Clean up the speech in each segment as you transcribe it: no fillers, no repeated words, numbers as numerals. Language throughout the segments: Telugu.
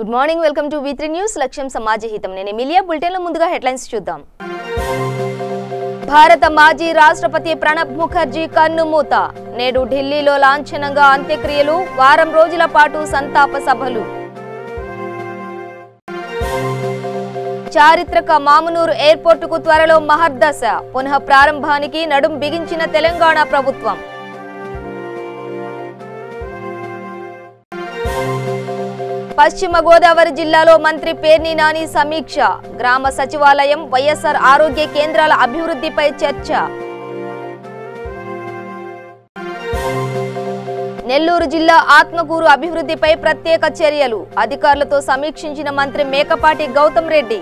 Good morning, welcome to V3 news. లక్ష్యం సమాజహితం. నేను ఎమిలియా. బులెటిన్లో ముందుగా హెడ్లైన్స్ చూద్దాం. భారత మాజీ రాష్ట్రపతి ప్రణబ్ ముఖర్జీ కన్నుమూత. నేడు ఢిల్లీలో లాంఛనంగా అంత్యక్రియలు, వారం రోజుల పాటు సంతాప సభలు. చారిత్రక మామునూరు ఎయిర్పోర్టుకు త్వరలో మహర్దశ. పునః ప్రారంభానికి నడుం బిగించిన తెలంగాణ ప్రభుత్వం. పశ్చిమ గోదావరి జిల్లాలో మంత్రి పేర్ని నాని సమీక్ష. గ్రామ సచివాలయం, వైఎస్ఆర్ ఆరోగ్య కేంద్రాల అభివృద్ధిపై చర్చ. నెల్లూరు జిల్లా ఆత్మకూరు అభివృద్ధిపై ప్రత్యేక చర్యలు. అధికారులతో సమీక్షించిన మంత్రి మేకపాటి గౌతమ్ రెడ్డి.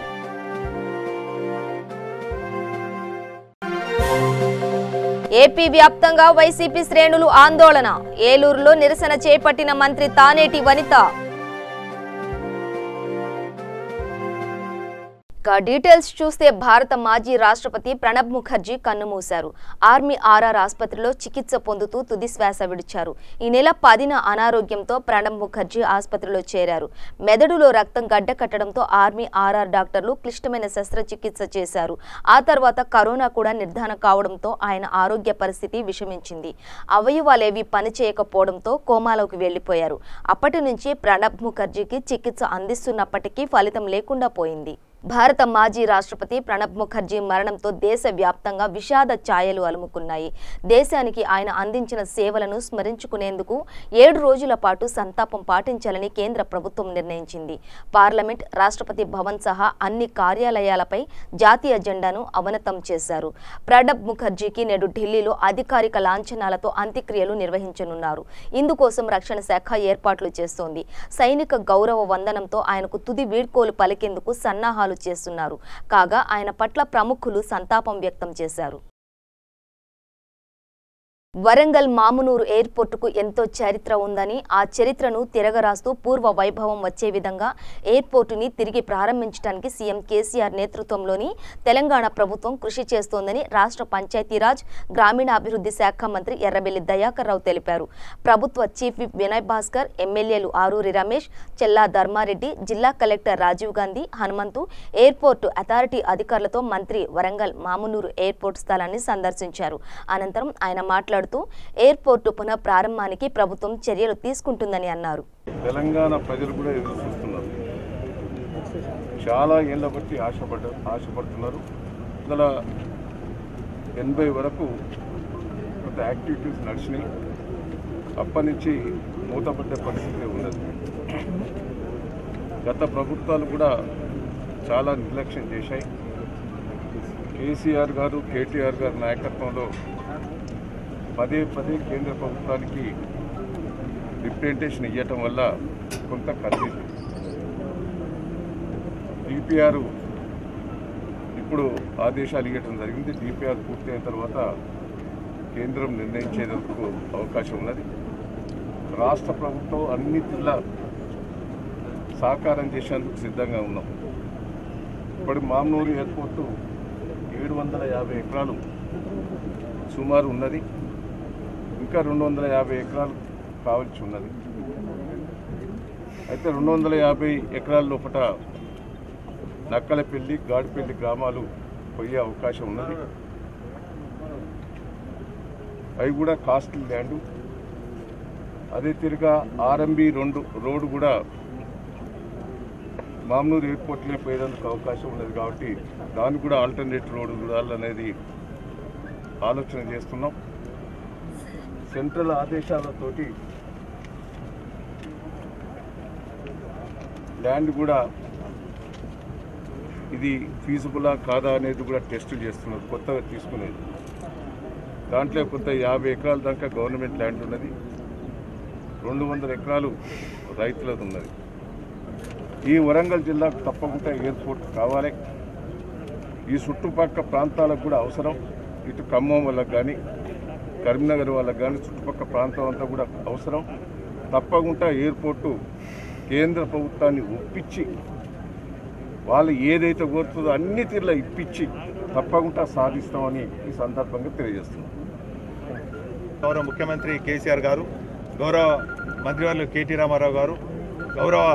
ఏపీ వ్యాప్తంగా వైసీపీ శ్రేణులు ఆందోళన. ఏలూరులో నిరసన చేపట్టిన మంత్రి తానేటి వనిత. డీటెయిల్స్ చూస్తే భారత మాజీ రాష్ట్రపతి ప్రణబ్ ముఖర్జీ కన్నుమూశారు. ఆర్మీ ఆర్ఆర్ ఆసుపత్రిలో చికిత్స పొందుతూ తుది శ్వాస విడిచారు. ఈ నెల 10న అనారోగ్యంతో ప్రణబ్ ముఖర్జీ ఆసుపత్రిలో చేరారు. మెదడులో రక్తం గడ్డకట్టడంతో ఆర్మీ ఆర్ఆర్ డాక్టర్లు క్లిష్టమైన శస్త్రచికిత్స చేశారు. ఆ తర్వాత కరోనా కూడా నిర్ధారణ కావడంతో ఆయన ఆరోగ్య పరిస్థితి విషమించింది. అవయవాలేవి పనిచేయకపోవడంతో కోమాలోకి వెళ్లిపోయారు. అప్పటి నుంచి ప్రణబ్ ముఖర్జీకి చికిత్స అందిస్తున్నప్పటికీ ఫలితం లేకుండా పోయింది. భారత మాజీ రాష్ట్రపతి ప్రణబ్ ముఖర్జీ మరణంతో దేశవ్యాప్తంగా విషాద ఛాయలు అలుముకున్నాయి. దేశానికి ఆయన అందించిన సేవలను స్మరించుకునేందుకు 7 రోజుల పాటు సంతాపం పాటించాలని కేంద్ర ప్రభుత్వం నిర్ణయించింది. పార్లమెంట్, రాష్ట్రపతి భవన్ సహా అన్ని కార్యాలయాలపై జాతీయ జెండాను అవనతం చేశారు. ప్రణబ్ ముఖర్జీకి నేడు ఢిల్లీలో అధికారిక లాంఛనాలతో అంత్యక్రియలు నిర్వహించనున్నారు. ఇందుకోసం రక్షణ శాఖ ఏర్పాట్లు చేస్తోంది. సైనిక గౌరవ వందనంతో ఆయనకు తుది వీడ్కోలు పలికేందుకు సన్నాహాలు చేస్తున్నారు. కాగా ఆయన పట్ల ప్రముఖులు సంతాపం వ్యక్తం చేశారు. వరంగల్ మామునూరు ఎయిర్పోర్టుకు ఎంతో చరిత్ర ఉందని, ఆ చరిత్రను తిరగరాస్తూ పూర్వ వైభవం వచ్చే విధంగా ఎయిర్పోర్టుని తిరిగి ప్రారంభించడానికి సీఎం కేసీఆర్ నేతృత్వంలోని తెలంగాణ ప్రభుత్వం కృషి చేస్తోందని రాష్ట్ర పంచాయతీరాజ్, గ్రామీణాభివృద్ధి శాఖ మంత్రి ఎర్రబెల్లి దయాకర్ రావు తెలిపారు. ప్రభుత్వ చీఫ్ విప్ వినయ్ భాస్కర్, ఎమ్మెల్యేలు ఆరూరి రమేష్, చెల్లా ధర్మారెడ్డి, జిల్లా collector Rajiv Gandhi, Hanumanthu, airport authority అధికారులతో మంత్రి వరంగల్ మామునూరు ఎయిర్పోర్టు స్థలాన్ని సందర్శించారు. అనంతరం ఆయన మాట్లాడుతూ ఎయిర్పోర్టు పునః ప్రారంభానికి ప్రభుత్వం చర్యలు తీసుకుంటుందని అన్నారు. తెలంగాణ ప్రజలు కూడా ఎదురు చూస్తున్నారు. చాలా ఏళ్ల బట్టి ఆశపడుతున్నారు. 80 వరకు కొంత యాక్టివిటీస్ నడిచినాయి. అప్పటి నుంచి మూతపడ్డ పరిస్థితి ఉన్నది. గత ప్రభుత్వాలు కూడా చాలా నిర్లక్ష్యం చేశాయి. కేసీఆర్ గారు, కేటీఆర్ గారి నాయకత్వంలో పదే కేంద్ర ప్రభుత్వానికి రిప్రజెంటేషన్ ఇవ్వటం వల్ల కొంత కదిలింది. డిపిఆర్ ఇప్పుడు ఆదేశాలు ఇవ్వటం జరిగింది. డిపిఆర్ పూర్తయిన తర్వాత కేంద్రం నిర్ణయించేందుకు అవకాశం ఉన్నది. రాష్ట్ర ప్రభుత్వం అన్ని జిల్లా సహకారం చేసేందుకు సిద్ధంగా ఉన్నాం. ఇప్పుడు మామునూరు ఎయిర్పోర్టు 750 ఎకరాలు సుమారు ఉన్నది. ఇంకా 250 ఎకరాలు కావాల్సి ఉన్నది. అయితే 250 ఎకరాల లోపల నక్కలపల్లి, గాడిపల్లి గ్రామాలు పోయే అవకాశం ఉన్నది. అవి కూడా కాస్ట్లీ ల్యాండు. అదే తిరిగా ఆర్ఎంబి రోడ్డు కూడా మామునూరు ఎయిర్పోర్ట్లే పోయేందుకు అవకాశం ఉన్నది. కాబట్టి దానికి కూడా ఆల్టర్నేట్ రోడ్డు చూడాలనేది ఆలోచన చేస్తున్నాం. సెంట్రల్ ఆదేశాలతోటి ల్యాండ్ కూడా ఇది ఫీజిబులా కాదా అనేది కూడా టెస్టులు చేస్తున్నారు. కొత్తగా తీసుకునేది దాంట్లో కొంత 50 ఎకరాల దాకా గవర్నమెంట్ ల్యాండ్ ఉన్నది. 200 ఎకరాలు రైతులది ఉన్నది. ఈ వరంగల్ జిల్లాకు తప్పకుండా ఎయిర్పోర్ట్ కావాలి. ఈ చుట్టుపక్కల ప్రాంతాలకు కూడా అవసరం. ఇటు ఖమ్మం వాళ్ళకు కానీ, కరీంనగర్ వాళ్ళకు కానీ, చుట్టుపక్కల ప్రాంతం అంతా కూడా అవసరం. తప్పకుండా ఎయిర్పోర్టు కేంద్ర ప్రభుత్వాన్ని ఒప్పించి వాళ్ళు ఏదైతే కోరుతుందో అన్ని తీరులో ఇప్పించి తప్పకుండా సాధిస్తామని ఈ సందర్భంగా తెలియజేస్తున్నాం. గౌరవ ముఖ్యమంత్రి కేసీఆర్ గారు, గౌరవ మంత్రివర్యులు కేటీ రామారావు గారు, గౌరవ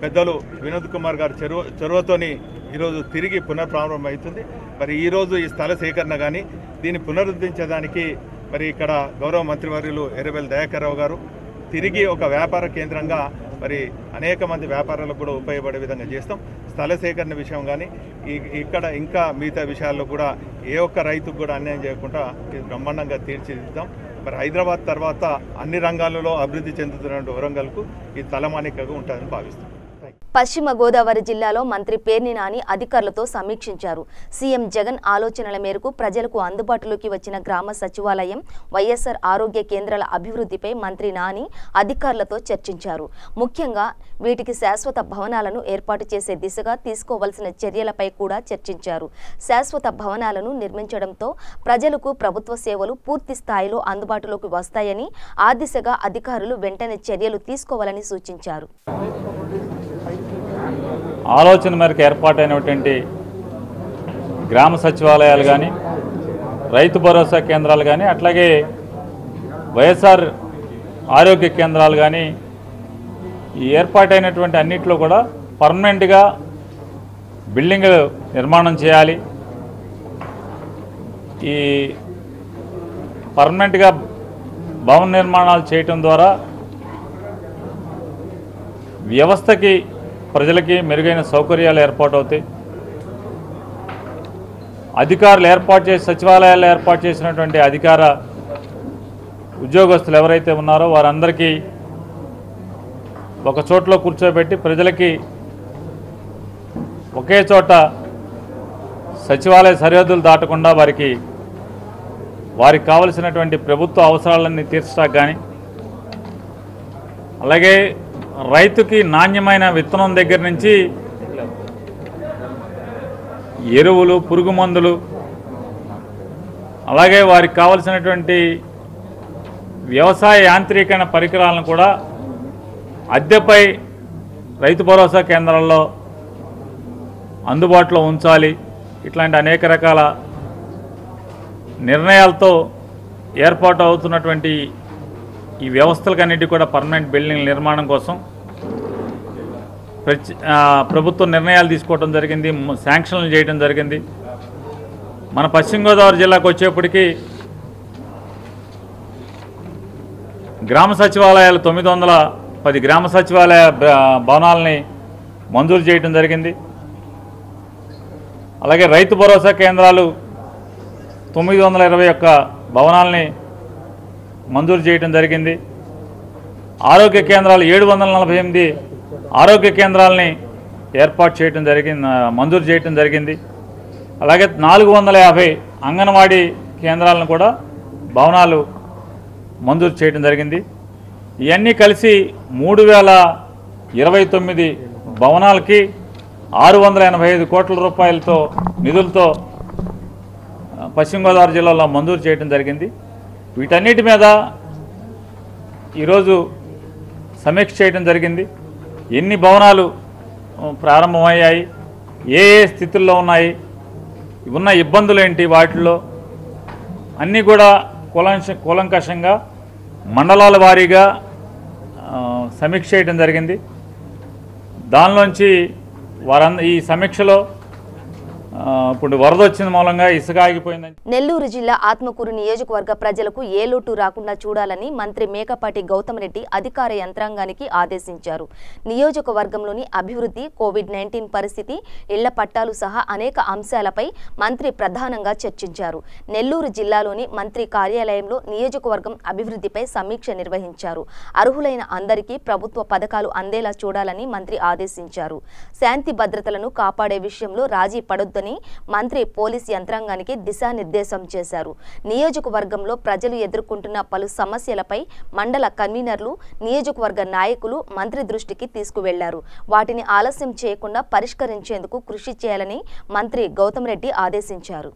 పెద్దలు వినోద్ కుమార్ గారి చొరవతోని ఈరోజు తిరిగి పునఃప్రారంభం అవుతుంది. మరి ఈరోజు ఈ స్థల సేకరణ కానీ దీన్ని పునరుద్ధరించడానికి మరి ఇక్కడ గౌరవ మంత్రివర్యులు ఎర్రబెల్లి దయాకర్ రావు గారు తిరిగి ఒక వ్యాపార కేంద్రంగా మరి అనేక మంది వ్యాపారాలకు కూడా ఉపయోగపడే విధంగా చేస్తాం. స్థల సేకరణ విషయం కానీ ఇక్కడ ఇంకా మిగతా విషయాల్లో కూడా ఏ ఒక్క రైతుకు కూడా అన్యాయం చేయకుండా బ్రహ్మాండంగా తీర్చిదిద్దాం. మరి హైదరాబాద్ తర్వాత అన్ని రంగాలలో అభివృద్ధి చెందుతున్న వరంగల్కు ఈ తలమానికగా ఉంటుందని భావిస్తాం. పశ్చిమ గోదావరి జిల్లాలో మంత్రి పేర్ని నాని అధికారులతో సమీక్షించారు. సీఎం జగన్ ఆలోచనల మేరకు ప్రజలకు అందుబాటులోకి వచ్చిన గ్రామ సచివాలయం, వైఎస్ఆర్ ఆరోగ్య కేంద్రాల అభివృద్ధిపై మంత్రి నాని అధికారులతో చర్చించారు. ముఖ్యంగా వీటికి శాశ్వత భవనాలను ఏర్పాటు చేసే దిశగా తీసుకోవాల్సిన చర్యలపై కూడా చర్చించారు. శాశ్వత భవనాలను నిర్మించడంతో ప్రజలకు ప్రభుత్వ సేవలు పూర్తి స్థాయిలో అందుబాటులోకి వస్తాయని, ఆ దిశగా అధికారులు వెంటనే చర్యలు తీసుకోవాలని సూచించారు. ఆలోచన మేరకు ఏర్పాటైనటువంటి గ్రామ సచివాలయాలు కానీ, రైతు భరోసా కేంద్రాలు కానీ, అట్లాగే వైఎస్ఆర్ ఆరోగ్య కేంద్రాలు కానీ ఈ ఏర్పాటైనటువంటి అన్నింటిలో కూడా పర్మనెంట్గా బిల్డింగ్ నిర్మాణం చేయాలి. ఈ పర్మనెంట్గా భవన నిర్మాణాలు చేయటం ద్వారా వ్యవస్థకి, ప్రజలకి మెరుగైన సౌకర్యాలు ఏర్పాటవుతాయి. అధికారులు సచివాలయాల్లో ఏర్పాటు చేసినటువంటి అధికార ఉద్యోగస్తులు ఎవరైతే ఉన్నారో వారందరికీ ఒక చోట్లో కూర్చోబెట్టి ప్రజలకి ఒకే చోట సచివాలయ సరిహద్దులు దాటకుండా వారికి కావలసినటువంటి ప్రభుత్వ అవసరాలన్నీ తీర్చడానికి కానీ, అలాగే రైతుకి నాణ్యమైన విత్తనం దగ్గర నుంచి ఎరువులు, పురుగు మందులు, అలాగే వారికి కావలసినటువంటి వ్యవసాయ యాంత్రీకరణ పరికరాలను కూడా అద్దెపై రైతు భరోసా కేంద్రాల్లో అందుబాటులో ఉంచాలి. ఇట్లాంటి అనేక రకాల నిర్ణయాలతో ఏర్పాటు అవుతున్నటువంటి ఈ వ్యవస్థలకన్నిటి కూడా పర్మనెంట్ బిల్డింగ్ నిర్మాణం కోసం ప్రభుత్వం నిర్ణయాలు తీసుకోవడం జరిగింది, శాంక్షన్లు చేయడం జరిగింది. మన పశ్చిమ గోదావరి జిల్లాకు వచ్చేప్పటికీ గ్రామ సచివాలయాలు 910 గ్రామ సచివాలయ భవనాలని మంజూరు చేయడం జరిగింది. అలాగే రైతు భరోసా కేంద్రాలు 921 భవనాలని మంజూరు చేయడం జరిగింది. ఆరోగ్య కేంద్రాలు 748 ఆరోగ్య కేంద్రాలని ఏర్పాటు చేయడం మంజూరు చేయడం జరిగింది. అలాగే 450 అంగన్వాడీ కేంద్రాలను కూడా భవనాలు మంజూరు చేయడం జరిగింది. ఇవన్నీ కలిసి 3029 భవనాలకి 685 కోట్ల రూపాయలతో నిధులతో పశ్చిమ గోదావరి జిల్లాలో మంజూరు చేయడం జరిగింది. వీటన్నిటి మీద ఈరోజు సమీక్ష చేయడం జరిగింది. ఎన్ని భవనాలు ప్రారంభమయ్యాయి, ఏ స్థితుల్లో ఉన్నాయి, ఉన్న ఇబ్బందులు ఏంటి, వాటిల్లో అన్నీ కూడా కూలంకషంగా మండలాల వారీగా సమీక్ష చేయడం జరిగింది. దానిలోంచి ఈ సమీక్షలో ఇప్పుడు వరద వచ్చిన మూలంగా ఇసుక ఆగిపోయిందని. నెల్లూరు జిల్లా ఆత్మకూరు నియోజకవర్గ ప్రజలకు ఏ లోటు రాకుండా చూడాలని మంత్రి మేకపాటి గౌతమ్ రెడ్డి అధికార యంత్రాంగానికి ఆదేశించారు. నియోజకవర్గంలోని అభివృద్ధి, కోవిడ్-19 పరిస్థితి, ఇళ్ల పట్టాలు సహా అనేక అంశాలపై మంత్రి ప్రధానంగా చర్చించారు. నెల్లూరు జిల్లాలోని మంత్రి కార్యాలయంలో నియోజకవర్గం అభివృద్ధిపై సమీక్ష నిర్వహించారు. అర్హులైన అందరికీ ప్రభుత్వ పథకాలు అందేలా చూడాలని మంత్రి ఆదేశించారు. శాంతి భద్రతలను కాపాడే విషయంలో రాజీ పడొద్దని మంత్రి పోలీస్ యంత్రాంగానికి దిశానిర్దేశం చేశారు. నియోజకవర్గంలో ప్రజలు ఎదుర్కొంటున్న పలు సమస్యలపై మండల కన్వీనర్లు, నియోజకవర్గ నాయకులు మంత్రి దృష్టికి తీసుకువెళ్లారు. వాటిని ఆలస్యం చేయకుండా పరిష్కరించేందుకు కృషి చేయాలని మంత్రి గౌతమ్ రెడ్డి ఆదేశించారు.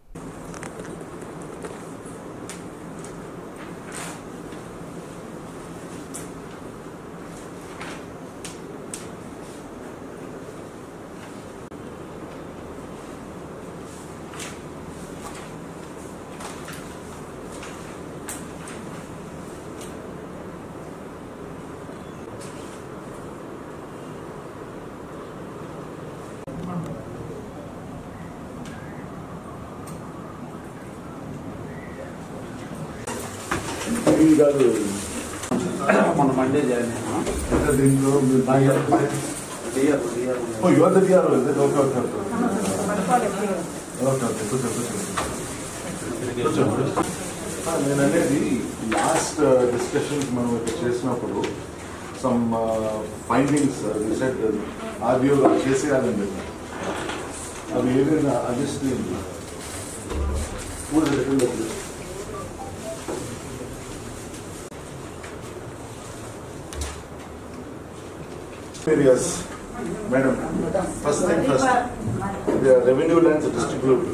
రవి గారు మన మండే జాయిన్ దీంట్లో నేను అనేది లాస్ట్ డిస్కషన్స్ మనం ఇక్కడ చేసినప్పుడు సమ్ ఫైండింగ్స్ రీసెంట్ ఆర్డియో చేసేయాలని చెప్పి అవి ఏదైనా adjust areas, madam. First thing first, the revenue lands distribute.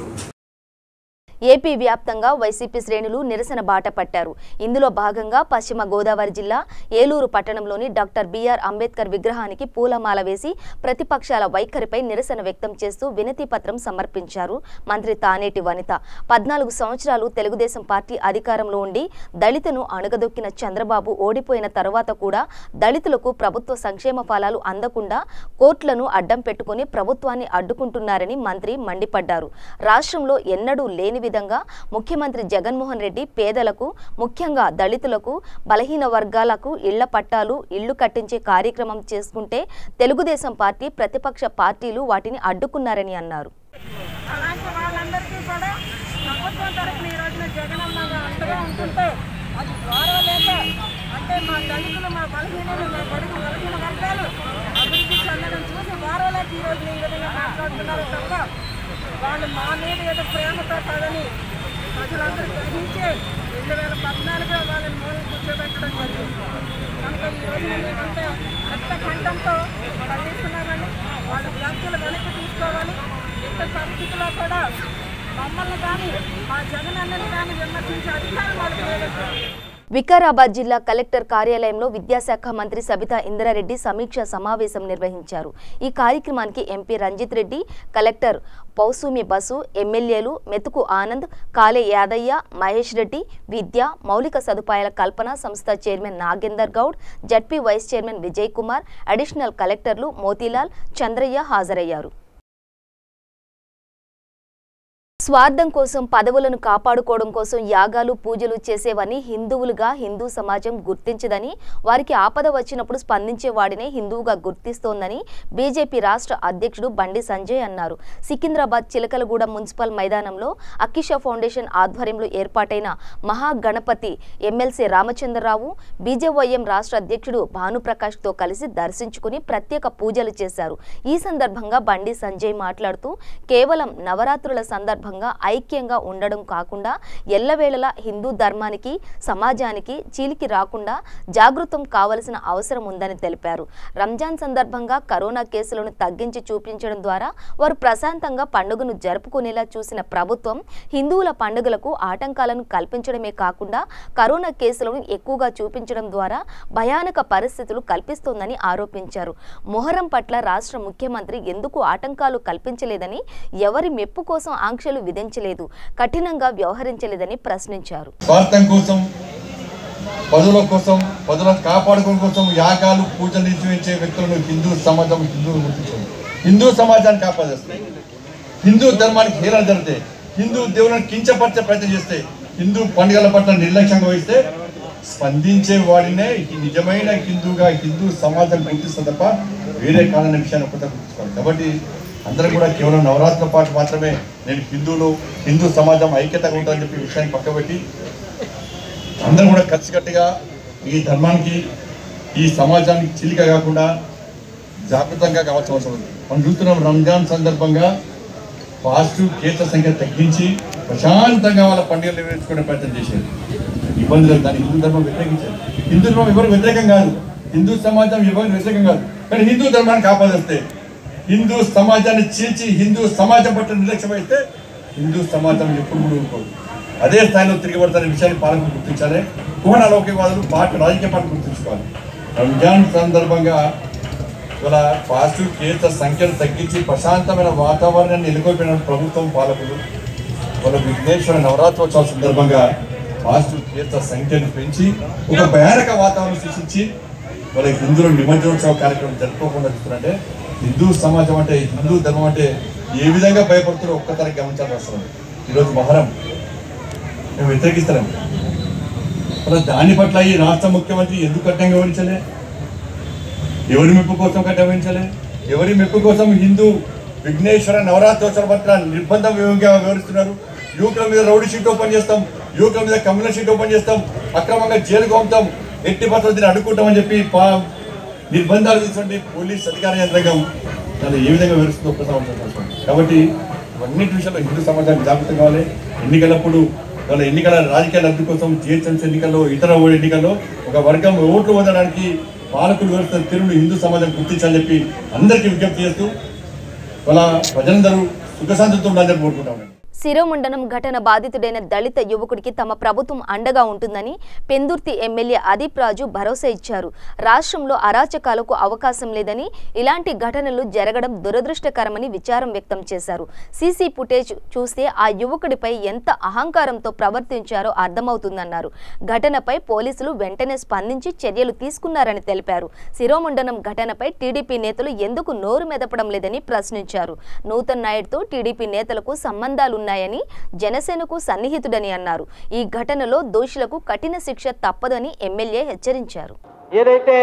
AP వ్యాప్తంగా వైసీపీ శ్రేణులు నిరసన బాట పట్టారు. ఇందులో భాగంగా పశ్చిమ గోదావరి జిల్లా ఏలూరు పట్టణంలోని డాక్టర్ బిఆర్ అంబేద్కర్ విగ్రహానికి పూలమాల వేసి ప్రతిపక్షాల వైఖరిపై నిరసన వ్యక్తం చేస్తూ వినతి పత్రం సమర్పించారు మంత్రి తానేటి వనిత. 14 సంవత్సరాలు తెలుగుదేశం పార్టీ అధికారంలో ఉండి దళితును అణగదొక్కిన చంద్రబాబు ఓడిపోయిన తర్వాత కూడా దళితులకు ప్రభుత్వ సంక్షేమ ఫలాలు అందకుండా కోర్టులను అడ్డం పెట్టుకుని ప్రభుత్వాన్ని అడ్డుకుంటున్నారని మంత్రి మండిపడ్డారు. రాష్ట్రంలో ఎన్నడూ లేని విధంగా ముఖ్యమంత్రి జగన్మోహన్ రెడ్డి పేదలకు, ముఖ్యంగా దళితులకు, బలహీన వర్గాలకు ఇళ్ల పట్టాలు, ఇళ్లు కట్టించే కార్యక్రమం చేసుకుంటే తెలుగుదేశం పార్టీ, ప్రతిపక్ష పార్టీలు వాటిని అడ్డుకున్నారని అన్నారు. వాళ్ళు మా మీద ఏదో ప్రేమతో కాదని ప్రజలందరూ గ్రహించి 2014 వాళ్ళని మూలం కూర్చోబెట్టడం జరిగింది. కనుక ఈ రోజున మేమంటే రక్త ఖండంతో ఖండిస్తున్నామని వాళ్ళు వ్యాఖ్యలు వెనక్కి తీసుకోవాలి. ఇంత పరిస్థితిలో కూడా మమ్మల్ని కానీ మా జగన్ అన్నని కానీ విమర్శించే అధికారం వాళ్ళకి లేదంటారు. వికారాబాద్ జిల్లా కలెక్టర్ కార్యాలయంలో విద్యాశాఖ మంత్రి సబితా ఇంద్రారెడ్డి సమీక్ష సమావేశం నిర్వహించారు. ఈ కార్యక్రమానికి ఎంపీ రంజిత్ రెడ్డి, కలెక్టర్ పౌసూమి బసు, ఎమ్మెల్యేలు మెతుకు ఆనంద్, కాలే యాదయ్య, మహేష్ రెడ్డి, విద్య, మౌలిక సదుపాయాల కల్పన సంస్థ chairman Nagender Goud, ZP vice chairman Vijay Kumar, additional కలెక్టర్లు మోతీలాల్, చంద్రయ్య హాజరయ్యారు. స్వార్థం కోసం, పదవులను కాపాడుకోవడం కోసం యాగాలు, పూజలు చేసేవని హిందువులుగా హిందూ సమాజం గుర్తించదని, వారికి ఆపద వచ్చినప్పుడు స్పందించేవాడినే హిందువుగా గుర్తిస్తోందని బీజేపీ రాష్ట్ర అధ్యక్షుడు బండి సంజయ్ అన్నారు. సికింద్రాబాద్ చిలకలగూడ మున్సిపల్ మైదానంలో అకిషా ఫౌండేషన్ ఆధ్వర్యంలో ఏర్పాటైన మహాగణపతి ఎమ్మెల్సీ రామచంద్రరావు, బీజేవైఎం రాష్ట్ర అధ్యక్షుడు భానుప్రకాష్తో కలిసి దర్శించుకుని ప్రత్యేక పూజలు చేశారు. ఈ సందర్భంగా బండి సంజయ్ మాట్లాడుతూ కేవలం నవరాత్రుల సందర్భంగా ఐక్యంగా ఉండడం కాకుండా ఎల్లవేళలా హిందూ ధర్మానికి, సమాజానికి చీలికి రాకుండా జాగృతం కావలసిన అవసరం ఉందని తెలిపారు. రంజాన్ సందర్భంగా కరోనా కేసులను తగ్గించి చూపించడం ద్వారా వారు ప్రశాంతంగా పండుగను జరుపుకునేలా చూసిన ప్రభుత్వం హిందువుల పండుగలకు ఆటంకాలను కల్పించడమే కాకుండా కరోనా కేసులను ఎక్కువగా చూపించడం ద్వారా భయానక పరిస్థితులు కల్పిస్తోందని ఆరోపించారు. మొహరం పట్ల రాష్ట్ర ముఖ్యమంత్రి ఎందుకు ఆటంకాలు కల్పించలేదని, ఎవరి మెప్పు కోసం ఆంక్షలు విధించలేదు, కఠినంగా వ్యవహరించలేదని ప్రశ్నించారు. స్వార్థం కోసం, పదుల కోసం, పదులను కాపాడుకోవడం కోసం యాగాలు, పూజలు నిర్వహించే వ్యక్తులను హిందూ సమాజం హిందూ సమాజాన్ని కాపాడేస్తాయి. హిందూ ధర్మానికి హీనం జరిగితే, హిందూ దేవులను కించపరిచే ప్రయత్నం చేస్తే, హిందూ పండుగల పట్ల నిర్లక్ష్యంగా వహిస్తే స్పందించే వాడినే నిజమైన హిందూగా హిందూ సమాజం గుర్తిస్తుంది తప్ప వేరే కాదన్న విషయాన్ని ఒకటే గుర్తుంచుకోవాలి. కాబట్టి అందరూ కూడా కేవలం నవరాత్రుల పాటు మాత్రమే నేను హిందూ సమాజం ఐక్యతగా ఉంటుందని చెప్పి విషయాన్ని పక్కబెట్టి అందరూ కూడా కలిసికట్టుగా ఈ ధర్మానికి, ఈ సమాజానికి చిలిక కాకుండా జాగృతంగా కావాల్సిన అవసరం ఉంది. మనం చూస్తున్నాం రంజాన్ సందర్భంగా పాజిటివ్ కేసుల సంఖ్య తగ్గించి ప్రశాంతంగా వాళ్ళ పండుగలు నిర్వహించుకునే ప్రయత్నం చేశారు. ఇబ్బందులు దాన్ని హిందూ ధర్మం వ్యతిరేకించారు. హిందూ ధర్మం ఎవరు వ్యతిరేకం కాదు, హిందూ సమాజం ఎవరు వ్యతిరేకం కాదు. కానీ హిందూ ధర్మాన్ని కాపాదిస్తే, హిందూ సమాజాన్ని చీల్చి హిందూ సమాజం పట్ల నిర్లక్ష్యం అయితే హిందూ సమాజం ఎప్పుడు కూడా ఊరుకోదు. అదే స్థాయిలో తిరగబడతారనే విషయాన్ని పాలకులు గుర్తించాలి. పూర్ణ లౌకికవాదులు రాజకీయ పార్టీలు గుర్తుంచుకోవాలి. రంజాన్ సందర్భంగా ఇలా పాజిటివ్ కేసుల సంఖ్యను తగ్గించి ప్రశాంతమైన వాతావరణాన్ని నెలకొల్పిన ప్రభుత్వం, పాలకులు వాళ్ళ విఘ్నేశ్వర నవరాత్రోత్సవాల సందర్భంగా పాజిటివ్ కేసుల సంఖ్యను పెంచి ఒక భయానక వాతావరణం సృష్టించి వాళ్ళ హిందువుల నిమజ్జనోత్సవ కార్యక్రమం జరుపుకోకుండా చూస్తున్నారంటే హిందూ సమాజం అంటే, హిందూ ధర్మం అంటే ఏ విధంగా భయపడుతారో ఒక్కసారి గమనించాల్సిన అవసరం. ఈరోజు మొహరం మేము వ్యతిరేకిస్తాం. అలా దాని పట్ల ఈ రాష్ట్ర ముఖ్యమంత్రి ఎందుకు కఠినంగా వివరించలే? ఎవరి మెప్పు కోసం కఠినంగా ఎవరి మెప్పు కోసం హిందూ విఘ్నేశ్వర నవరాత్రోత్సవ పట్ల నిర్బంధం వివరిస్తున్నారు? యువకుల మీద రౌడీ షీట్ ఓపెన్ చేస్తాం, యువకుల మీద కమ్యూనల్ షీట్ ఓపెన్ చేస్తాం, అక్రమంగా జైలుకు పంపుతాం, ఎట్టి పద్ధతిని అడ్డుకుంటామని చెప్పి నిర్బంధాలు తీసుకుంటే పోలీస్ అధికార యంత్రాంగం దాన్ని ఏ విధంగా వివరిస్తుందో ఒక్కసారి. కాబట్టి ఇవన్నిటి విషయంలో హిందూ సమాజానికి జాగ్రత్త కావాలి. ఎన్నికలప్పుడు వాళ్ళ ఎన్నికల రాజకీయ లబ్ధి కోసం జిహెచ్ఎంసీ ఎన్నికల్లో ఇతర ఎన్నికల్లో ఒక వర్గం ఓట్లు పొందడానికి పాలకులు వివరిస్తున్న తీరును హిందూ సమాజం గుర్తించాలని చెప్పి అందరికీ విజ్ఞప్తి చేస్తూ వాళ్ళ ప్రజలందరూ సుఖశాంతితో ఉండాలని కోరుకుంటాం. శిరోముండనం ఘటన బాధితుడైన దళిత యువకుడికి తమ ప్రభుత్వం అండగా ఉంటుందని పెందుర్తి ఎమ్మెల్యే అదీప్ రాజు భరోసా ఇచ్చారు. రాష్ట్రంలో అరాచకాలకు అవకాశం లేదని, ఇలాంటి ఘటనలు జరగడం దురదృష్టకరమని విచారం వ్యక్తం చేశారు. సీసీ ఫుటేజ్ చూస్తే ఆ యువకుడిపై ఎంత అహంకారంతో ప్రవర్తించారో అర్థమవుతుందన్నారు. ఘటనపై పోలీసులు వెంటనే స్పందించి చర్యలు తీసుకున్నారని తెలిపారు. శిరోముండనం ఘటనపై టీడీపీ నేతలు ఎందుకు నోరు మెదపడం లేదని ప్రశ్నించారు. నూతన్ నాయుడుతో టీడీపీ నేతలకు సంబంధాలు ఉన్నాయని, జనసేనకు సన్నిహితుడని అన్నారు. ఈ ఘటనలో దోషులకు కఠిన శిక్ష తప్పదని ఎమ్మెల్యే హెచ్చరించారు. ఏదైతే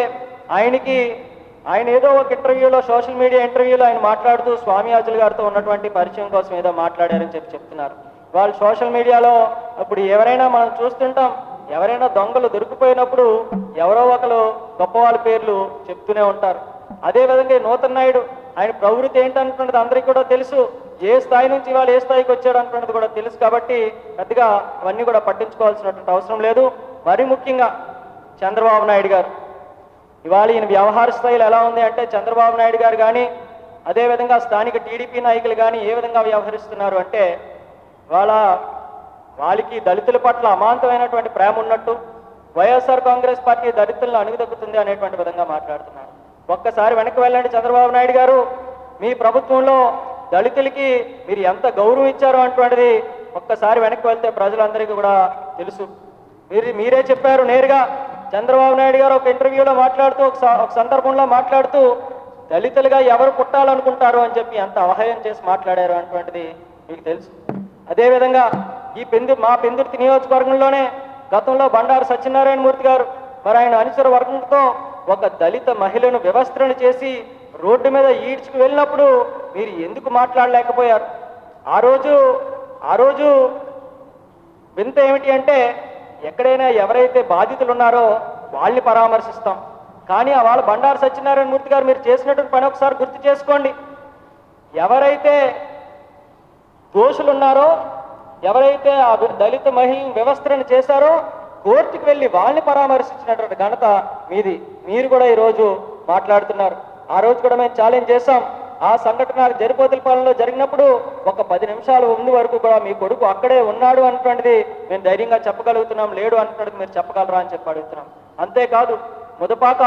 ఆయన ఏదో ఒక ఇంటర్వ్యూలో, సోషల్ మీడియా ఇంటర్వ్యూలో ఆయన మాట్లాడుతూ స్వామియాజులు గారితో ఉన్నటువంటి పరిచయం కోసం ఏదో మాట్లాడారని చెప్తున్నారు. వాళ్ళు సోషల్ మీడియాలో ఇప్పుడు ఎవరైనా మనం చూస్తుంటాం, ఎవరైనా దొంగలు దొరికిపోయినప్పుడు ఎవరో ఒకరు గొప్ప వాళ్ళ పేర్లు చెప్తూనే ఉంటారు. అదేవిధంగా నూతన్ నాయుడు ఆయన ప్రవృత్తి ఏంటనుకున్నది అందరికీ కూడా తెలుసు. ఏ స్థాయి నుంచి వాళ్ళు ఏ స్థాయికి వచ్చాడు అనుకున్నది కూడా తెలుసు. కాబట్టి పెద్దగా అవన్నీ కూడా పట్టించుకోవాల్సినటువంటి అవసరం లేదు. మరీ ముఖ్యంగా చంద్రబాబు నాయుడు గారు ఇవాళ ఈయన వ్యవహార స్థాయిలో ఎలా ఉంది అంటే, చంద్రబాబు నాయుడు గారు కానీ అదేవిధంగా స్థానిక టీడీపీ నాయకులు కానీ ఏ విధంగా వ్యవహరిస్తున్నారు అంటే, వాళ్ళకి దళితుల పట్ల అమాంతమైనటువంటి ప్రేమ ఉన్నట్టు, వైఎస్ఆర్ కాంగ్రెస్ పార్టీ దళితులను అణుగుదొక్కుతుంది అనేటువంటి విధంగా మాట్లాడుతున్నారు. ఒక్కసారి వెనక్కి వెళ్ళండి చంద్రబాబు నాయుడు గారు. మీ ప్రభుత్వంలో దళితులకి మీరు ఎంత గౌరవం ఇచ్చారో అటువంటిది ఒక్కసారి వెనక్కి వెళ్తే ప్రజలందరికీ కూడా తెలుసు. మీరే చెప్పారు నేరుగా. చంద్రబాబు నాయుడు గారు ఒక ఇంటర్వ్యూలో మాట్లాడుతూ, ఒక సందర్భంలో మాట్లాడుతూ, దళితులుగా ఎవరు పుట్టాలనుకుంటారు అని చెప్పి ఎంత అవహేయం చేసి మాట్లాడారు అటువంటిది మీకు తెలుసు. అదేవిధంగా మా పెందుర్తి నియోజకవర్గంలోనే గతంలో బండారు సత్యనారాయణ మూర్తి గారు మరి ఆయన అనుచర వర్గంతో ఒక దళిత మహిళను వ్యవస్థను చేసి రోడ్డు మీద ఈడ్చుకు వెళ్ళినప్పుడు మీరు ఎందుకు మాట్లాడలేకపోయారు? ఆ రోజు వింత ఏమిటి అంటే, ఎక్కడైనా ఎవరైతే బాధితులు ఉన్నారో వాళ్ళని పరామర్శిస్తాం, కానీ వాళ్ళ బండారు సత్యనారాయణ మూర్తి గారు మీరు చేసినటువంటి పని ఒకసారి గుర్తు చేసుకోండి. ఎవరైతే దోషులు ఉన్నారో, ఎవరైతే ఆ దళిత మహిళని వ్యవస్థను చేశారో కోర్టుకు వెళ్ళి వాళ్ళని పరామర్శించినటువంటి ఘనత మీది. మీరు కూడా ఈరోజు మాట్లాడుతున్నారు. ఆ రోజు కూడా మేము ఛాలెంజ్ చేశాం. ఆ సంఘటన జరిపోతులపాలెంలో జరిగినప్పుడు ఒక 10 నిమిషాల ముందు వరకు కూడా మీ కొడుకు అక్కడే ఉన్నాడు అన్నటువంటిది మేము ధైర్యంగా చెప్పగలుగుతున్నాం. లేడు అన్నటువంటిది మీరు చెప్పగలరా అని చెప్పి అడుగుతున్నాం. అంతేకాదు, ముదపాక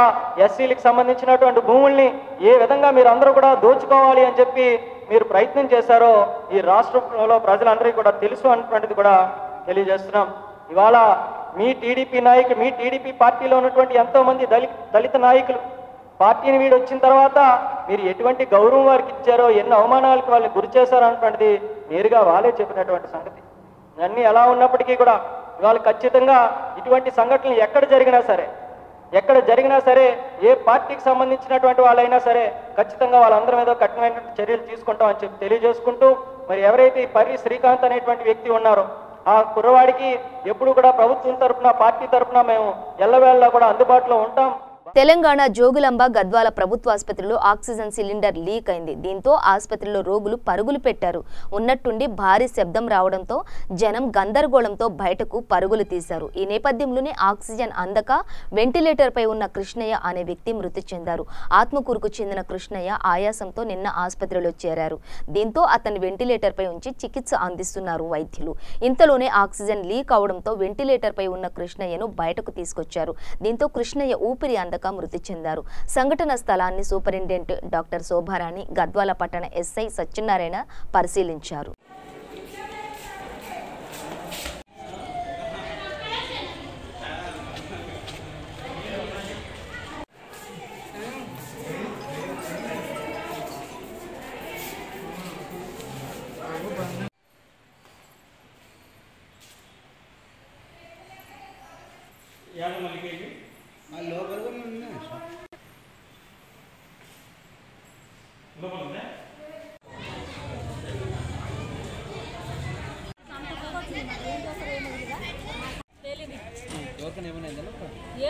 ఎస్సీలకు సంబంధించినటువంటి భూముల్ని ఏ విధంగా మీరు అందరూ కూడా దోచుకోవాలి అని చెప్పి మీరు ప్రయత్నం చేశారో ఈ రాష్ట్రంలో ప్రజలందరికీ కూడా తెలుసు అన్నటువంటిది కూడా తెలియజేస్తున్నాం. ఇవాళ మీ టీడీపీ పార్టీలో ఉన్నటువంటి ఎంతో మంది దళిత నాయకులు పార్టీని వీడు వచ్చిన తర్వాత మీరు ఎటువంటి గౌరవం వారికి ఇచ్చారో, ఎన్ని అవమానాలకు వాళ్ళని గురి చేశారో అన్నటువంటిది నేరుగా వాళ్ళే చెప్పినటువంటి సంగతి. అన్నీ ఎలా ఉన్నప్పటికీ కూడా ఇవాళ ఖచ్చితంగా ఇటువంటి సంఘటనలు ఎక్కడ జరిగినా సరే ఏ పార్టీకి సంబంధించినటువంటి వాళ్ళైనా సరే ఖచ్చితంగా వాళ్ళందరి మీద కఠినమైన చర్యలు తీసుకుంటాం అని చెప్పి తెలియజేసుకుంటూ, మరి ఎవరైతే ఈ పర్రి శ్రీకాంత్ అనేటువంటి వ్యక్తి ఉన్నారో ఆ కుర్రవాడికి ఎప్పుడు కూడా ప్రభుత్వం తరఫున, పార్టీ తరఫున మేము ఎల్లవేళలా కూడా అందుబాటులో ఉంటాం. తెలంగాణ జోగులాంబ గద్వాల ప్రభుత్వ ఆసుపత్రిలో ఆక్సిజన్ సిలిండర్ లీక్ అయింది. దీంతో ఆసుపత్రిలో రోగులు పరుగులు పెట్టారు. ఉన్నట్టుండి భారీ శబ్దం రావడంతో జనం గందరగోళంతో బయటకు పరుగులు తీశారు. ఈ నేపథ్యంలోనే ఆక్సిజన్ అందక వెంటిలేటర్ పై ఉన్న కృష్ణయ్య అనే వ్యక్తి మృతి చెందారు. ఆత్మకూరుకు చెందిన కృష్ణయ్య ఆయాసంతో నిన్న ఆసుపత్రిలో చేరారు. దీంతో అతన్ని వెంటిలేటర్ పై ఉంచి చికిత్స అందిస్తున్నారు వైద్యులు. ఇంతలోనే ఆక్సిజన్ లీక్ అవడంతో వెంటిలేటర్ పై ఉన్న కృష్ణయ్యను బయటకు తీసుకొచ్చారు. దీంతో కృష్ణయ్య ఊపిరి అందక మృతి చెందారు. సంఘటన స్థలాన్ని సూపరింటెండెంట్ డాక్టర్ శోభారాణి, గద్వాల పట్టణ ఎస్ఐ సత్యనారాయణ పరిశీలించారు.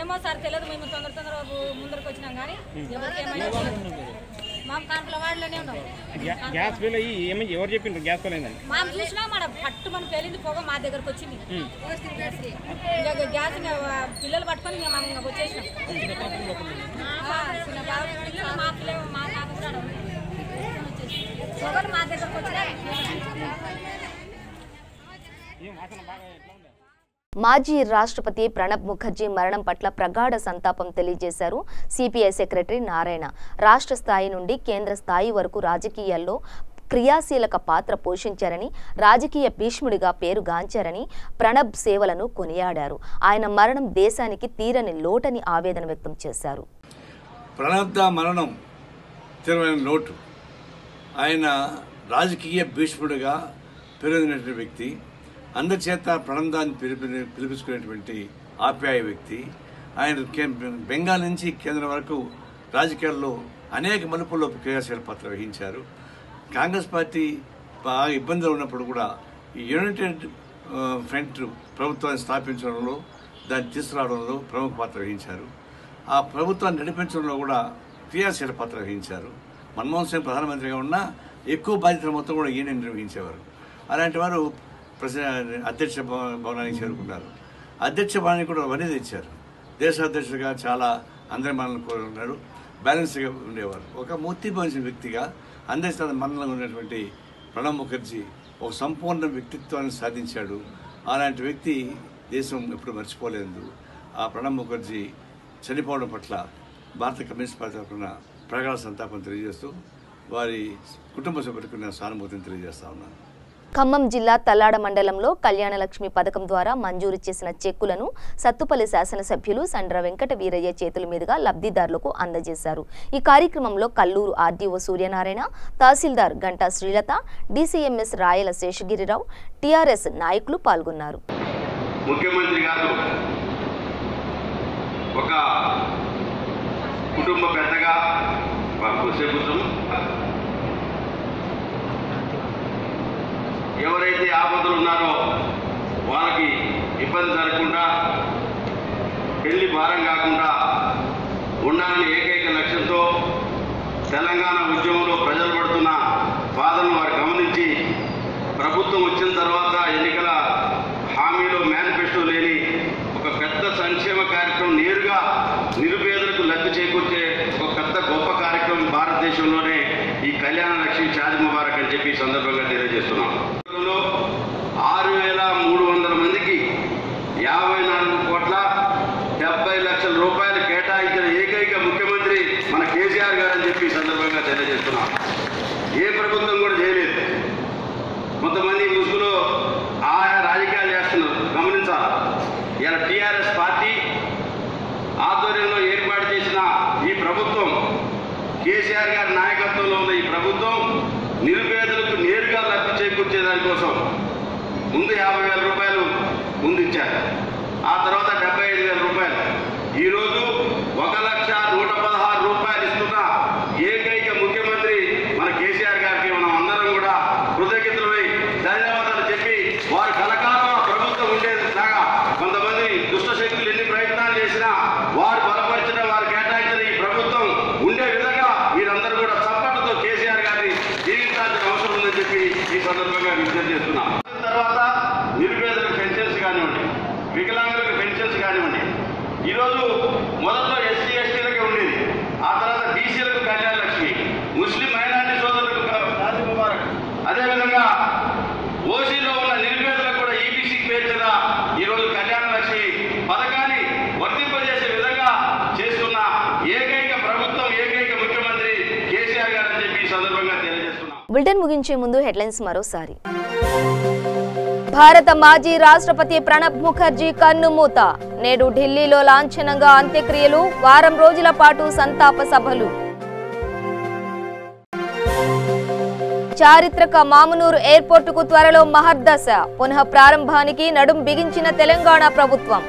ఏమో సార్ తెలియదు, మేము తొందర ముందరకు వచ్చినాం కానీ ఎవరికేమైనా మా కాంట్ల వాడిలోనే ఉన్నాం. గ్యాస్ బిల్ ఎవరు చెప్పిండ్రు గ్యాస్ బిల్ అయిందని మనం చూసినా మన పట్టు మనం పేలింది పొగ మా దగ్గరకు వచ్చింది. ఇంకా గ్యాస్ పిల్లలు పట్టుకొని మేము వచ్చేసినాం. మా పిల్లలు మా కాకుండా పొగలు మా దగ్గరకు వచ్చినాయి. మాజీ రాష్ట్రపతి ప్రణబ్ ముఖర్జీ మరణం పట్ల ప్రగాఢ సంతాపం తెలియజేశారు సిపిఐ సెక్రటరీ నారాయణ. రాష్ట్ర స్థాయి నుండి కేంద్ర స్థాయి వరకు రాజకీయాల్లో క్రియాశీలక పాత్ర పోషించారని, రాజకీయ భీష్ముడిగా పేరుగాంచారని, ప్రణబ్ సేవలను కొనియాడారు. ఆయన మరణం దేశానికి తీరని లోటని ఆవేదన వ్యక్తం చేశారు. ప్రణబ్ మరణం తీవ్రమైన లోటు. ఆయన రాజకీయ భీష్ముడిగా పేరొందినటువంటి వ్యక్తి, అందరి చేత ప్రణందాన్ని పిలిపించుకునేటువంటి ఆప్యాయ వ్యక్తి. ఆయన బెంగాల్ నుంచి కేంద్రం వరకు రాజకీయాల్లో అనేక మలుపుల్లో క్రియాశీల పాత్ర వహించారు. కాంగ్రెస్ పార్టీ బాగా ఇబ్బందులు ఉన్నప్పుడు కూడా ఈ యునైటెడ్ ఫ్రంట్ ప్రభుత్వాన్ని స్థాపించడంలో, దాన్ని తీసుకురావడంలో ప్రముఖ పాత్ర వహించారు. ఆ ప్రభుత్వాన్ని నడిపించడంలో కూడా క్రియాశీల పాత్ర వహించారు. మన్మోహన్ సింగ్ ప్రధానమంత్రిగా ఉన్నా ఎక్కువ బాధ్యతలు మొత్తం కూడా ఈయన నిర్వహించేవారు. అలాంటి వారు అధ్యక్ష భవనానికి చేరుకున్నారు. అధ్యక్ష భవనానికి కూడా వని తెచ్చారు. దేశాధ్యక్షుడిగా చాలా అందరి మనల్ని కోరుకున్నారు. బ్యాలెన్స్గా ఉండేవారు. ఒక మూర్తి భవించిన వ్యక్తిగా అందరి మనలో ఉన్నటువంటి ప్రణబ్ ముఖర్జీ ఒక సంపూర్ణ వ్యక్తిత్వాన్ని సాధించాడు. అలాంటి వ్యక్తి దేశం ఎప్పుడు మర్చిపోలేదు. ఆ ప్రణబ్ ముఖర్జీ చనిపోవడం పట్ల భారత కమ్యూనిస్ట్ పార్టీ తరఫున ప్రగాఢ సంతాపం తెలియజేస్తూ వారి కుటుంబ సభ్యులకు సానుభూతిని తెలియజేస్తా ఉన్నాను. ఖమ్మం జిల్లా తల్లాడ మండలంలో కళ్యాణలక్ష్మి పథకం ద్వారా మంజూరు చేసిన చెక్కులను సత్తుపల్లి శాసనసభ్యులు సండ్ర వెంకట వీరయ్య చేతుల మీదుగా లబ్ధిదారులకు అందజేశారు. ఈ కార్యక్రమంలో కల్లూరు ఆర్డీఓ సూర్యనారాయణ, తహసీల్దార్ గంటా శ్రీలత, డీసీఎంఎస్ రాయల శేషగిరిరావు, టీఆర్ఎస్ నాయకులు పాల్గొన్నారు. ముఖ్యమంత్రి గారు ఒక కుటుంబ పెద్దగా ఎవరైతే ఆపదలు ఉన్నారో వాళ్ళకి ఇబ్బంది జరగకుండా, పెళ్లి భారం కాకుండా ఉండాలని ఏకైక లక్ష్యంతో తెలంగాణ ఉద్యమంలో ప్రజలు పడుతున్న బాధలను వారు గమనించి ప్రభుత్వం వచ్చిన తర్వాత ఎన్నికల హామీలో మేనిఫెస్టో లేని ఒక పెద్ద సంక్షేమ కార్యక్రమం నేరుగా నిరుపేదలకు లబ్ధి చేకూర్చే ఒక పెద్ద గొప్ప కార్యక్రమం భారతదేశంలోనే ఈ కళ్యాణ లక్ష్మి షాది ముబారక్ అని చెప్పి సందర్భంగా తెలియజేస్తున్నాం. 6,300 మందికి 54,70,00,000 రూపాయలు కేటాయించిన ఏకైక ముఖ్యమంత్రి మన కేసీఆర్ గారు అని చెప్పి సందర్భంగా తెలియజేస్తున్నాం. ఏ ప్రభుత్వం కూడా చేయలేదు. కొంతమంది ముసుగులో ఆయా రాజకీయాలు చేస్తున్నారు, గమనించాలి. ఇలా టీఆర్ఎస్ పార్టీ ఆధ్వర్యంలో ఏర్పాటు చేసిన ఈ ప్రభుత్వం, కేసీఆర్ గారి నాయకత్వంలో ఉన్న ఈ ప్రభుత్వం నిరుపేదలకు నేరుగా లబ్ధి చేకూర్చే దానికోసం ముందు 50,000 రూపాయలు ముందు ఇచ్చారు. ఆ తర్వాత 75,000 రూపాయలు. ఈరోజు 1,116,000 రూపాయలు ఇస్తున్న ఏకైక ముఖ్యమంత్రి మన కేసీఆర్ గారికి మనం అందరం కూడా కృతజ్ఞతలపై ధన్యవాదాలు చెప్పి వారి కలకాలం ప్రభుత్వం ఉండేలాగా కొంతమంది దుష్ట శక్తులు ఎన్ని ప్రయత్నాలు చేసినా వారు బలపరిచిన, వారు కేటాయించిన ఈ ప్రభుత్వం ఉండే విధంగా మీరందరూ కూడా చప్పట్లతో కేసీఆర్ గారిని జీవించాల్సిన అవసరం ఉందని చెప్పి ఈ సందర్భంగా విజ్ఞప్తి చేస్తున్నాం. తర్వాత నిరుపేదలకు పెన్షన్స్ కానివ్వండి, వికలాంగులకు పెన్షన్స్ కానివ్వండి. ఈరోజు మొదట్లో ఎస్సీ ఎస్టీలకే ఉండేది, ఆ తర్వాత బీసీలకు కళ్యాణ లక్ష్మి, ముస్లిం మైనారిటీ సోదరులకు షాది ముబారక్, అదేవిధంగా ఓసీలో ఉన్న నిరుపేదలకు కూడా ఈబీసీకి పేర్చిన ఈరోజు కళ్యాణ లక్ష్మి పథకాన్ని వర్తింపజేసే విధంగా చేస్తున్న ఏకైక ప్రభుత్వం, ఏకైక ముఖ్యమంత్రి కేసీఆర్ గారు అని చెప్పి ఈ సందర్భంగా తెలియజేస్తున్నాం. బులెటిన్ ముగించే ముందు హెడ్లైన్స్ మరోసారి. భారత మాజీ రాష్ట్రపతి ప్రణబ్ ముఖర్జీ కన్నుమూత. నేడు ఢిల్లీలో లాంఛనంగా అంత్యక్రియలు, వారం రోజుల పాటు సంతాప సభలు. చారిత్రక మామునూరు ఎయిర్పోర్టుకు త్వరలో మహర్దశ, పునః ప్రారంభానికి నడుం బిగించిన తెలంగాణ ప్రభుత్వం.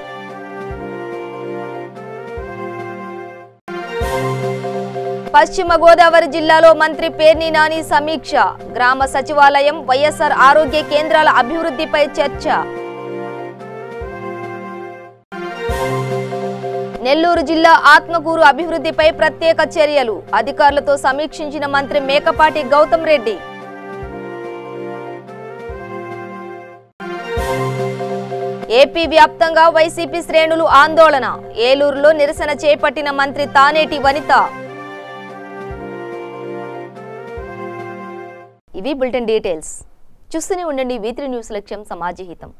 పశ్చిమ గోదావరి జిల్లాలో మంత్రి పేర్ని నాని సమీక్ష, గ్రామ సచివాలయం, వైఎస్ఆర్ ఆరోగ్య కేంద్రాల అభివృద్ధిపై చర్చ. నెల్లూరు జిల్లా ఆత్మకూరు అభివృద్ధిపై ప్రత్యేక చర్యలు అధికారులతో సమీక్షించిన మంత్రి మేకపాటి గౌతమ్ రెడ్డి. ఏపీ వ్యాప్తంగా వైసీపీ శ్రేణులు ఆందోళన ఏలూరులో నిరసన చేపట్టిన మంత్రి తానేటి వనిత. ఇవి బులెటిన్ డీటెయిల్స్. చూస్తూనే ఉండండి V3 న్యూస్ లక్ష్యం సమాజహితం.